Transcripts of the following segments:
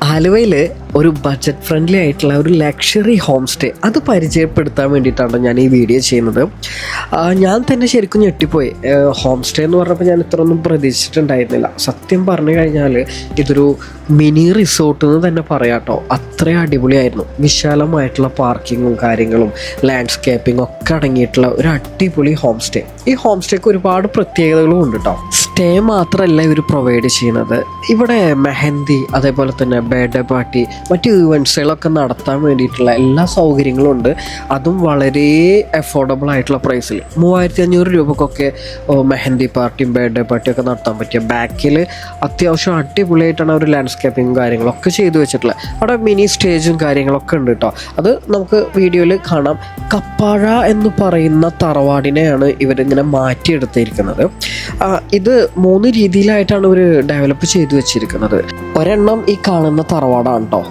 ആലുവയിൽ ഒരു budget friendly ആയിട്ടുള്ള ഒരു ലക്ഷറി ഹോം സ്റ്റേ അത് പരിചയപ്പെടുത്താൻ വേണ്ടിയിട്ടാണ് ഞാൻ ഈ വീഡിയോ ചെയ്യുന്നത്. ഞാൻ തന്നെ ശരിക്കും ഞെട്ടിപ്പോയി. ഹോം സ്റ്റേ എന്ന് പറഞ്ഞപ്പോൾ ഞാൻ ഇത്രയൊന്നും പ്രതീക്ഷിച്ചിട്ടുണ്ടായിരുന്നില്ല. സത്യം പറഞ്ഞു കഴിഞ്ഞാൽ ഇതൊരു മിനി റിസോർട്ട് എന്ന് തന്നെ പറയാം കേട്ടോ. അത്രയും അടിപൊളിയായിരുന്നു. വിശാലമായിട്ടുള്ള പാർക്കിങ്ങും കാര്യങ്ങളും ലാൻഡ്സ്കേപ്പിംഗ് ഒക്കെ അടങ്ങിയിട്ടുള്ള ഒരു അടിപൊളി ഹോം സ്റ്റേ. ഈ ഹോം സ്റ്റേക്ക് ഒരുപാട് പ്രത്യേകതകളും ഉണ്ട് കേട്ടോ. സ്റ്റേ മാത്രമല്ല ഇവർ പ്രൊവൈഡ് ചെയ്യുന്നത്, ഇവിടെ മെഹന്തി, അതേപോലെ തന്നെ ബർത്ത്ഡേ പാർട്ടി, മറ്റ് ഈവൻസുകളൊക്കെ നടത്താൻ വേണ്ടിയിട്ടുള്ള എല്ലാ സൗകര്യങ്ങളും ഉണ്ട്. അതും വളരെ അഫോർഡബിൾ ആയിട്ടുള്ള പ്രൈസിൽ 3500 രൂപക്കൊക്കെ മെഹന്തി പാർട്ടിയും ബർത്ത്ഡേ പാർട്ടിയും ഒക്കെ നടത്താൻ പറ്റിയ. ബാക്കിൽ അത്യാവശ്യം അടിപൊളിയായിട്ടാണ് അവർ ലാൻഡ്സ്കേപ്പിങ്ങും കാര്യങ്ങളൊക്കെ ചെയ്തു വെച്ചിട്ടുള്ളത്. അവിടെ മിനി സ്റ്റേജും കാര്യങ്ങളൊക്കെ ഉണ്ട് കേട്ടോ. അത് നമുക്ക് വീഡിയോയിൽ കാണാം. കപ്പാഴ എന്ന് പറയുന്ന തറവാടിനെയാണ് ഇവരിങ്ങനെ മാറ്റിയെടുത്തിരിക്കുന്നത്. ഇത് 3 രീതിയിലായിട്ടാണ് ഇവർ ഡെവലപ്പ് ചെയ്തു വെച്ചിരിക്കുന്നത്. ഒരെണ്ണം ഈ കാണുന്ന തറവാടാണ് കേട്ടോ.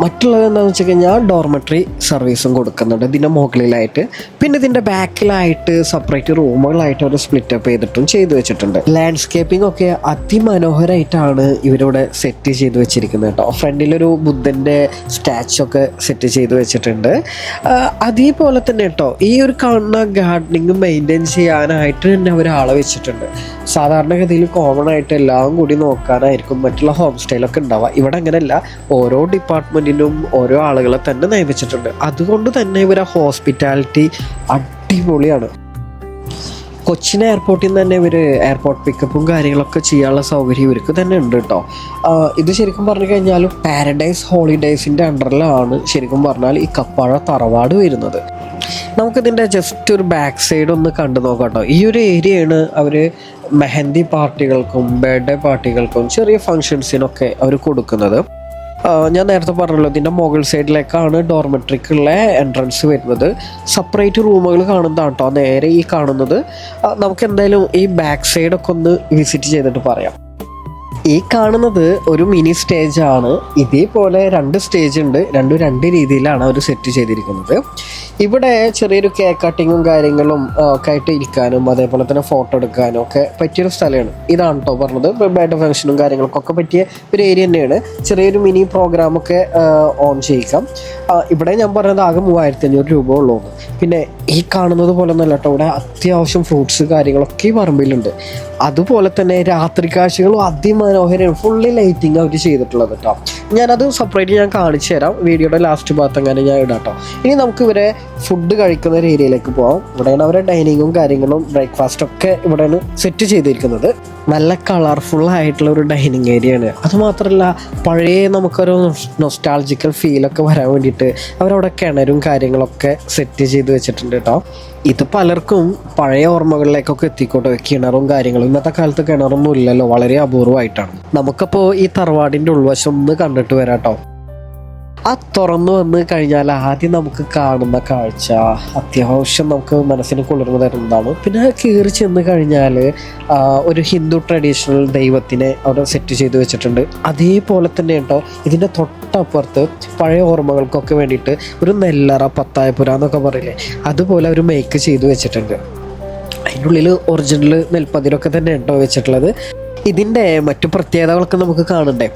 മറ്റുള്ളത് എന്താണെന്ന് വെച്ച് കഴിഞ്ഞാൽ ഡോർമെട്രി സർവീസും കൊടുക്കുന്നുണ്ട് ഇതിൻ്റെ മുകളിലായിട്ട്. പിന്നെ ഇതിൻ്റെ ബാക്കിലായിട്ട് സെപ്പറേറ്റ് റൂമുകളായിട്ട് അവർ സ്പ്ലിറ്റപ്പ് ചെയ്തിട്ടും ചെയ്തു വെച്ചിട്ടുണ്ട്. ലാൻഡ്സ്കേപ്പിംഗ് ഒക്കെ അതിമനോഹരമായിട്ടാണ് ഇവരിവിടെ സെറ്റ് ചെയ്ത് വെച്ചിരിക്കുന്നത് കേട്ടോ. ഫ്രണ്ടിലൊരു ബുദ്ധൻ്റെ സ്റ്റാച്ചു ഒക്കെ സെറ്റ് ചെയ്ത് വെച്ചിട്ടുണ്ട്. അതേപോലെ തന്നെ കേട്ടോ ഈ ഒരു കാണുന്ന ഗാർഡനിങ് മെയിൻറ്റെയിൻ ചെയ്യാനായിട്ട് തന്നെ അവർ ആളെ വെച്ചിട്ടുണ്ട്. സാധാരണഗതിയിൽ കോമൺ ആയിട്ട് എല്ലാം കൂടി നോക്കാനായിരിക്കും മറ്റുള്ള ഹോം സ്റ്റേയിലൊക്കെ ഉണ്ടാവുക. ഇവിടെ അങ്ങനെയല്ല, ഓരോ ഡിപ്പാർട്ട്മെൻറ്റിനും ഓരോ ആളുകളെ തന്നെ നിയമിച്ചിട്ടുണ്ട്. അതുകൊണ്ട് തന്നെ ഇവരെ ഹോസ്പിറ്റാലിറ്റി അടിപൊളിയാണ്. കൊച്ചിൻ എയർപോർട്ടിൽ നിന്ന് തന്നെ ഇവർ എയർപോർട്ട് പിക്കപ്പും കാര്യങ്ങളൊക്കെ ചെയ്യാനുള്ള സൗകര്യം ഇവർക്ക് തന്നെ ഉണ്ട് കേട്ടോ. ഇത് ശരിക്കും പറഞ്ഞു കഴിഞ്ഞാൽ പാരഡൈസ് ഹോളിഡേയ്സിൻ്റെ അണ്ടറിലാണ് ശരിക്കും പറഞ്ഞാൽ ഈ കപ്പാഴ തറവാട് വരുന്നത്. നമുക്കിതിൻ്റെ ജസ്റ്റ് ഒരു ബാക്ക് സൈഡ് ഒന്ന് കണ്ടു നോക്കാം കേട്ടോ. ഈ ഒരു ഏരിയയാണ് അവർ മെഹന്തി പാർട്ടികൾക്കും ബർത്ത്ഡേ പാർട്ടികൾക്കും ചെറിയ ഫങ്ഷൻസിനൊക്കെ അവർ കൊടുക്കുന്നത്. ഞാൻ നേരത്തെ പറഞ്ഞല്ലോ, ഇതിൻ്റെ മുകൾ സൈഡിലേക്കാണ് ഡോർമെട്രിക്കുള്ള എൻട്രൻസ് വരുന്നത്. സെപ്പറേറ്റ് റൂമുകൾ കാണുന്നതാണ് കേട്ടോ നേരെ ഈ കാണുന്നത്. നമുക്ക് എന്തായാലും ഈ ബാക്ക് സൈഡൊക്കെ ഒന്ന് വിസിറ്റ് ചെയ്തിട്ട് പറയാം. ഈ കാണുന്നത് ഒരു മിനി സ്റ്റേജാണ്. ഇതേപോലെ 2 സ്റ്റേജ് ഉണ്ട്. രണ്ട് രീതിയിലാണ് അവർ സെറ്റ് ചെയ്തിരിക്കുന്നത്. ഇവിടെ ചെറിയൊരു കേക്ക് കട്ടിങ്ങും കാര്യങ്ങളും ഒക്കെ ആയിട്ട് ഇരിക്കാനും അതേപോലെ തന്നെ ഫോട്ടോ എടുക്കാനും ഒക്കെ പറ്റിയൊരു സ്ഥലമാണ്. ഇതാണ് കേട്ടോ പറഞ്ഞത്. ബർത്ത്ഡേ ഫംഗ്ഷനും കാര്യങ്ങൾക്കൊക്കെ പറ്റിയ ഒരു ഏരിയ തന്നെയാണ്. ചെറിയൊരു മിനി പ്രോഗ്രാമൊക്കെ ഓൺ ചെയ്യിക്കാം. ഇവിടെ ഞാൻ പറഞ്ഞത് ആകെ 3500 രൂപ ഉള്ളൂ. പിന്നെ ഈ കാണുന്നത് പോലെ ഒന്നല്ല കേട്ടോ, ഇവിടെ അത്യാവശ്യം ഫ്രൂട്ട്സ് കാര്യങ്ങളൊക്കെ ഈ പറമ്പിലുണ്ട്. അതുപോലെ തന്നെ രാത്രി കാഴ്ചകളും അതിമനോഹരമാണ്. ഫുള്ളി ലൈറ്റിങ് അവർ ചെയ്തിട്ടുള്ളത് കേട്ടോ. ഞാനത് സെപ്പറേറ്റ് ഞാൻ കാണിച്ചു തരാം. വീഡിയോയുടെ ലാസ്റ്റ് ഭാഗത്ത് അങ്ങനെ ഞാൻ ഇടാം കേട്ടോ. ഇനി നമുക്ക് ഇവരെ ഫുഡ് കഴിക്കുന്ന ഒരു ഏരിയയിലേക്ക് പോകാം. ഇവിടെയാണ് അവരെ ഡൈനിങ്ങും കാര്യങ്ങളും ബ്രേക്ക്ഫാസ്റ്റൊക്കെ ഇവിടെയാണ് സെറ്റ് ചെയ്തിരിക്കുന്നത്. നല്ല കളർഫുൾ ആയിട്ടുള്ള ഒരു ഡൈനിങ് ഏരിയയാണ്. അതുമാത്രമല്ല പഴയ നമുക്കൊരു നൊസ്റ്റാൾജിക്കൽ ഫീലൊക്കെ വരാൻ വേണ്ടിയിട്ട് അവരവിടെ കിണറും കാര്യങ്ങളൊക്കെ സെറ്റ് ചെയ്ത് വെച്ചിട്ടുണ്ട് കേട്ടോ. ഇത് പലർക്കും പഴയ ഓർമ്മകളിലേക്കൊക്കെ എത്തിക്കോട്ടെ. കിണറും കാര്യങ്ങളും ഇന്നത്തെ കാലത്ത് കിണറൊന്നും ഇല്ലല്ലോ, വളരെ അപൂർവമായിട്ടാണ്. നമുക്കപ്പോൾ ഈ തറവാടിൻ്റെ ഉൾവശം ഒന്ന് കണ്ടിട്ട് വരാം കേട്ടോ. തുറന്നു വന്ന് കഴിഞ്ഞാൽ ആദ്യം നമുക്ക് കാണുന്ന കാഴ്ച അത്യാവശ്യം നമുക്ക് മനസ്സിന് കുളിർമ തരുന്നതാണ്. പിന്നെ കയറി ചെന്ന് കഴിഞ്ഞാൽ ഒരു ഹിന്ദു ട്രഡീഷണൽ ദൈവത്തിനെ അവിടെ സെറ്റ് ചെയ്ത് വെച്ചിട്ടുണ്ട്. അതേപോലെ തന്നെ കേട്ടോ ഇതിൻ്റെ തൊട്ടപ്പുറത്ത് പഴയ ഓർമ്മകൾക്കൊക്കെ വേണ്ടിയിട്ട് ഒരു നെല്ലറ പത്തായപ്പുര എന്നൊക്കെ പറയില്ലേ, അതുപോലെ അവർ മേക്ക് ചെയ്ത് വെച്ചിട്ടുണ്ട്. അതിൻ്റെ ഉള്ളിൽ ഒറിജിനൽ നെൽപ്പതിരൊക്കെ തന്നെ ഉണ്ടോ വെച്ചിട്ടുള്ളത്. ഇതിൻ്റെ മറ്റു പ്രത്യേകതകളൊക്കെ നമുക്ക് കാണണ്ടേ.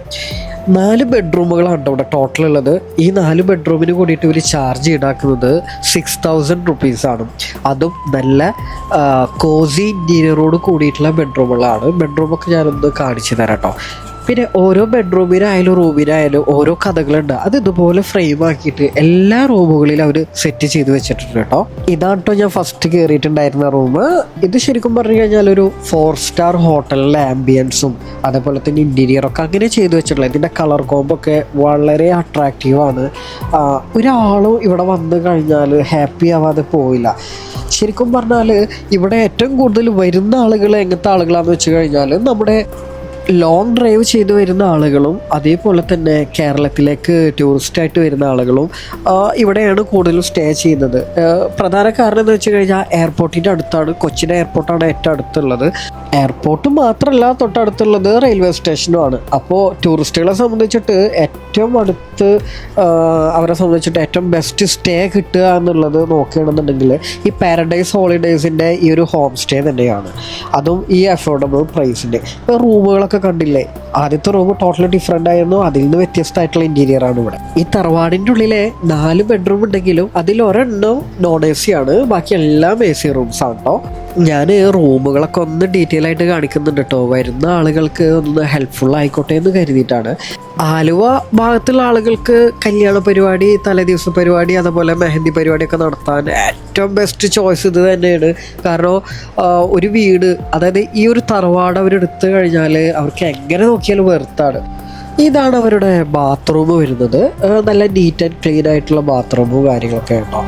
4 ബെഡ്റൂമുകളാണ് ഇവിടെ ടോട്ടൽ ഉള്ളത്. ഈ 4 ബെഡ്റൂമിന് കൂടിയിട്ട് ഇവർ ചാർജ് ഈടാക്കുന്നത് 6000 റുപ്പീസാണ്. അതും നല്ല കോസി ഇൻറ്റീരിയറോട് കൂടിയിട്ടുള്ള ബെഡ്റൂമുകളാണ്. ബെഡ്റൂമൊക്കെ ഞാനൊന്ന് കാണിച്ചു തരാം കേട്ടോ. പിന്നെ ഓരോ ബെഡ്റൂമിനായാലും റൂമിനായാലും ഓരോ കഥകളുണ്ട്. അത് ഇതുപോലെ ഫ്രെയിം ആക്കിയിട്ട് എല്ലാ റൂമുകളിലും അവർ സെറ്റ് ചെയ്ത് വെച്ചിട്ടുണ്ട് കേട്ടോ. ഇതാണ് കേട്ടോ ഞാൻ ഫസ്റ്റ് കയറിയിട്ടുണ്ടായിരുന്ന റൂം. ഇത് ശരിക്കും പറഞ്ഞു കഴിഞ്ഞാൽ ഒരു 4 സ്റ്റാർ ഹോട്ടലിലെ ആംബിയൻസും അതേപോലെ തന്നെ ഇൻറ്റീരിയറൊക്കെ അങ്ങനെ ചെയ്തു വെച്ചിട്ടുള്ളത്. ഇതിൻ്റെ കളർ കോമ്പൊക്കെ വളരെ അട്രാക്റ്റീവാണ്. ഒരാളും ഇവിടെ വന്നു കഴിഞ്ഞാൽ ഹാപ്പി ആവാതെ പോയില്ല. ശരിക്കും പറഞ്ഞാൽ ഇവിടെ ഏറ്റവും കൂടുതൽ വരുന്ന ആളുകൾ എങ്ങനത്തെ ആളുകളാണെന്ന് വെച്ച് കഴിഞ്ഞാൽ നമ്മുടെ ലോങ് ഡ്രൈവ് ചെയ്ത് വരുന്ന ആളുകളും അതേപോലെ തന്നെ കേരളത്തിലേക്ക് ടൂറിസ്റ്റായിട്ട് വരുന്ന ആളുകളും ഇവിടെയാണ് കൂടുതലും സ്റ്റേ ചെയ്യുന്നത്. പ്രധാന കാരണം എന്ന് വെച്ച് കഴിഞ്ഞാൽ എയർപോർട്ടിൻ്റെ അടുത്താണ്. കൊച്ചിൻ എയർപോർട്ടാണ് ഏറ്റവും അടുത്തുള്ളത്. എയർപോർട്ട് മാത്രമല്ല തൊട്ടടുത്തുള്ളത് റെയിൽവേ സ്റ്റേഷനുമാണ്. അപ്പോൾ ടൂറിസ്റ്റുകളെ സംബന്ധിച്ചിട്ട് ഏറ്റവും അടുത്ത് അവരെ സംബന്ധിച്ചിട്ട് ഏറ്റവും ബെസ്റ്റ് സ്റ്റേ കിട്ടുക എന്നുള്ളത് നോക്കുകയാണെന്നുണ്ടെങ്കിൽ ഈ പാരഡൈസ് ഹോളിഡേയ്സിൻ്റെ ഈ ഒരു ഹോം സ്റ്റേ തന്നെയാണ്. അതും ഈ അഫോർഡബിൾ പ്രൈസിൻ്റെ. റൂമുകളൊക്കെ റൂമൊക്കെ കണ്ടില്ലേ, ആദ്യത്തെ റൂം ടോട്ടലി ഡിഫറെൻ്റ് ആയിരുന്നു. അതിൽ നിന്ന് വ്യത്യസ്തമായിട്ടുള്ള ഇൻറ്റീരിയർ ആണ് ഇവിടെ. ഈ തറവാടിൻ്റെ ഉള്ളിലെ 4 ബെഡ്റൂം ഉണ്ടെങ്കിലും അതിൽ ഒരെണ്ണം നോൺ AC ആണ്, ബാക്കി എല്ലാം AC റൂംസ് ആണ് കേട്ടോ. ഞാൻ റൂമുകളൊക്കെ ഒന്ന് ഡീറ്റെയിൽ ആയിട്ട് കാണിക്കുന്നുണ്ട് കേട്ടോ, വരുന്ന ആളുകൾക്ക് ഒന്ന് ഹെൽപ്ഫുൾ ആയിക്കോട്ടെ എന്ന് കരുതിയിട്ടാണ്. ആലുവ ഭാഗത്തുള്ള ആളുകൾക്ക് കല്യാണ പരിപാടി, തലേദിവസ പരിപാടി, അതുപോലെ മെഹന്തി പരിപാടിയൊക്കെ നടത്താൻ ഏറ്റവും ബെസ്റ്റ് ചോയ്സ് ഇത് തന്നെയാണ്. കാരണം ഒരു വീട്, അതായത് ഈ ഒരു തറവാട് അവരെടുത്തു കഴിഞ്ഞാൽ അവർക്ക് എങ്ങനെ നോക്കിയാലും വെറുത്താണ്. ഇതാണ് അവരുടെ ബാത്റൂം വരുന്നത്. നല്ല നീറ്റ് ആൻഡ് ക്ലീൻ ആയിട്ടുള്ള ബാത്റൂമും കാര്യങ്ങളൊക്കെ ഉണ്ടോ.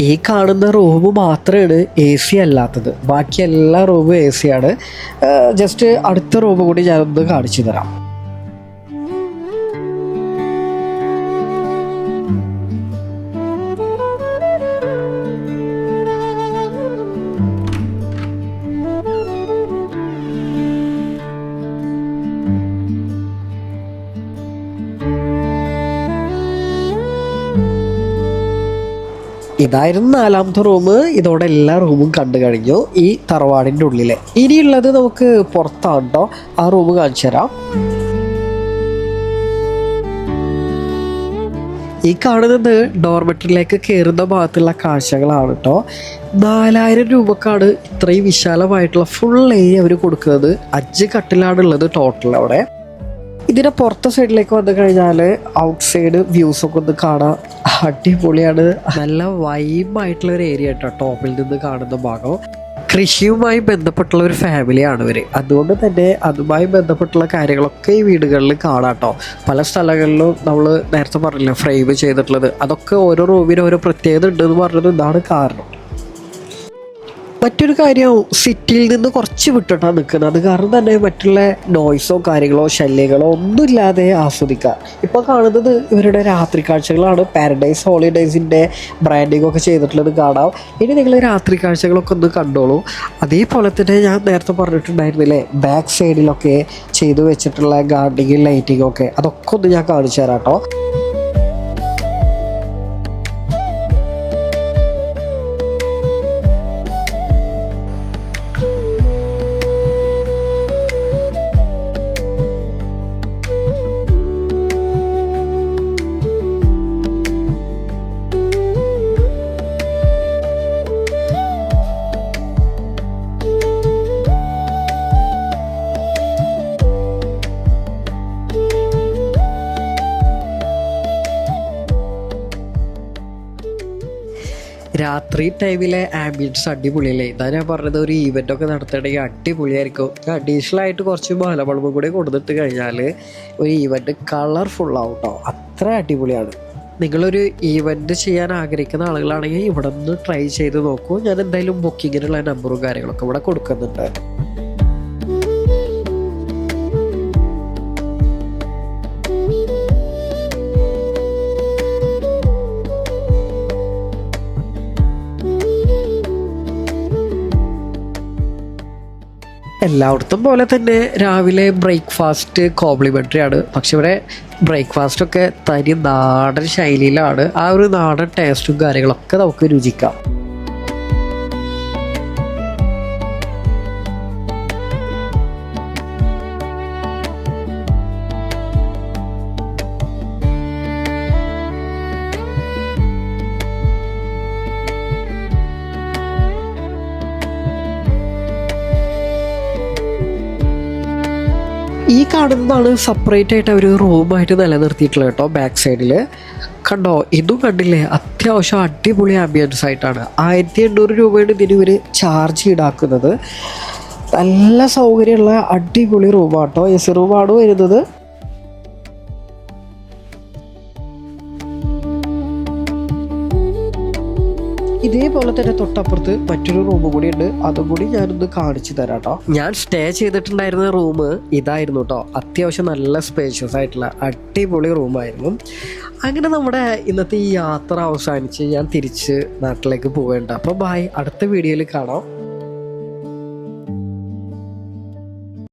ഈ കാണുന്ന റൂം മാത്രമാണ് AC അല്ലാത്തത്, ബാക്കി എല്ലാ റൂമും AC ആണ്. ജസ്റ്റ് അടുത്ത റൂം കൂടി ഞാനൊന്ന് കാണിച്ചു തരാം. ഇതായിരുന്നു 4ാമത്തെ റൂം. ഇതോടെ എല്ലാ റൂമും കണ്ടു കഴിഞ്ഞു ഈ തറവാടിൻ്റെ ഉള്ളിലെ. ഇനിയുള്ളത് നമുക്ക് പുറത്താണ് കേട്ടോ. ആ റൂം കാണിച്ചു തരാം. ഈ കാണുന്നത് ഡോർമെറ്ററിലേക്ക് കയറുന്ന ഭാഗത്തുള്ള കാഴ്ചകളാണ് കേട്ടോ. 4000 രൂപക്കാണ് ഇത്രയും വിശാലമായിട്ടുള്ള ഫുൾ ഏരിയ അവർ കൊടുക്കുന്നത്. 5 കട്ടിലാണുള്ളത് ടോട്ടൽ അവിടെ. ഇതിൻ്റെ പുറത്തെ സൈഡിലേക്ക് വന്നു കഴിഞ്ഞാൽ ഔട്ട് സൈഡ് വ്യൂസ് ഒക്കെ ഒന്ന് കാണാം. അടിപൊളിയാണ്. നല്ല വൈബായിട്ടുള്ള ഒരു ഏരിയ കേട്ടോ ടോപ്പിൽ നിന്ന് കാണുന്ന ഭാഗം. കൃഷിയുമായി ബന്ധപ്പെട്ടുള്ള ഒരു ഫാമിലിയാണ് ഇവർ. അതുകൊണ്ട് തന്നെ അതുമായി ബന്ധപ്പെട്ടുള്ള കാര്യങ്ങളൊക്കെ ഈ വീടുകളിൽ കാണാം കേട്ടോ. പല സ്ഥലങ്ങളിലും നമ്മൾ നേരത്തെ പറഞ്ഞില്ല ഫ്രെയിം ചെയ്തിട്ടുള്ളത്, അതൊക്കെ ഓരോ റൂമിനും ഓരോ പ്രത്യേകത ഉണ്ടെന്ന് പറഞ്ഞത് ഇതാണ് കാരണം. മറ്റൊരു കാര്യം, സിറ്റിയിൽ നിന്ന് കുറച്ച് വിട്ടിട്ടാണ് നിൽക്കുന്നത്. അത് കാരണം തന്നെ മറ്റുള്ള നോയ്സോ കാര്യങ്ങളോ ശല്യങ്ങളോ ഒന്നുമില്ലാതെ ആസ്വദിക്കാം. ഇപ്പോൾ കാണുന്നത് ഇവരുടെ രാത്രി കാഴ്ചകളാണ്. പാരഡൈസ് ഹോളിഡേയ്സിൻ്റെ ബ്രാൻഡിങ് ഒക്കെ ചെയ്തിട്ടുള്ളത് കാണാം. ഇനി നിങ്ങൾ രാത്രി കാഴ്ചകളൊക്കെ ഒന്ന് കണ്ടോളൂ. അതേപോലെ തന്നെ ഞാൻ നേരത്തെ പറഞ്ഞിട്ടുണ്ടായിരുന്നില്ലേ, ബാക്ക് സൈഡിലൊക്കെ ചെയ്തു വെച്ചിട്ടുള്ള ഗാർഡനിങ് ലൈറ്റിംഗ് ഒക്കെ, അതൊക്കെ ഒന്ന് ഞാൻ കാണിച്ചു തരാം കേട്ടോ. രാത്രി ടൈമിലെ ആംബിയൻസ് അടിപൊളിയല്ലേ. ഇതാ ഞാൻ പറഞ്ഞത്, ഒരു ഈവൻ്റ് ഒക്കെ നടത്തണമെങ്കിൽ അടിപൊളിയായിരിക്കും. അഡീഷണൽ ആയിട്ട് കുറച്ച് ബൾബും കൂടി കൊടുത്തിട്ട് കഴിഞ്ഞാൽ ഒരു ഈവൻ്റ് കളർഫുള്ളാവും കേട്ടോ. അത്ര അടിപൊളിയാണ്. നിങ്ങളൊരു ഈവൻ്റ് ചെയ്യാൻ ആഗ്രഹിക്കുന്ന ആളുകളാണെങ്കിൽ ഇവിടെ നിന്ന് ട്രൈ ചെയ്ത് നോക്കൂ. ഞാൻ എന്തായാലും ബുക്കിങ്ങിനുള്ള നമ്പറും കാര്യങ്ങളൊക്കെ ഇവിടെ കൊടുക്കുന്നുണ്ട്. എല്ലായിടത്തും പോലെ തന്നെ രാവിലെ ബ്രേക്ക്ഫാസ്റ്റ് കോംപ്ലിമെൻ്ററി ആണ്. പക്ഷെ ഇവിടെ ബ്രേക്ക്ഫാസ്റ്റൊക്കെ തനി നാടൻ ശൈലിയിലാണ്. ആ ഒരു നാടൻ ടേസ്റ്റും കാര്യങ്ങളൊക്കെ നമുക്ക് രുചിക്കാം. ഈ കാണുന്നതാണ് സെപ്പറേറ്റ് ആയിട്ട് അവർ റൂമായിട്ട് നിലനിർത്തിയിട്ടുള്ളത് കേട്ടോ. ബാക്ക് സൈഡിൽ കണ്ടോ, ഇതും കണ്ടില്ലേ, അത്യാവശ്യം അടിപൊളി ആംബിയൻസ് ആയിട്ടാണ്. 1800 രൂപയാണ് ഇതിന് ഇവർ ചാർജ് ഈടാക്കുന്നത്. നല്ല സൗകര്യമുള്ള അടിപൊളി റൂമാട്ടോ. AC റൂമാണ് വരുന്നത്. ഇതേപോലെ തന്നെ തൊട്ടപ്പുറത്ത് മറ്റൊരു റൂം കൂടി ഉണ്ട്. അതും കൂടി ഞാനൊന്ന് കാണിച്ചു തരാം കേട്ടോ. ഞാൻ സ്റ്റേ ചെയ്തിട്ടുണ്ടായിരുന്ന റൂം ഇതായിരുന്നു കേട്ടോ. അത്യാവശ്യം നല്ല സ്പേഷ്യസ് ആയിട്ടുള്ള അടിപൊളി റൂമായിരുന്നു. അങ്ങനെ നമ്മുടെ ഇന്നത്തെ ഈ യാത്ര അവസാനിച്ച് ഞാൻ തിരിച്ച് നാട്ടിലേക്ക് പോവേണ്ട. അപ്പോൾ ബൈ, അടുത്ത വീഡിയോയിൽ കാണാം.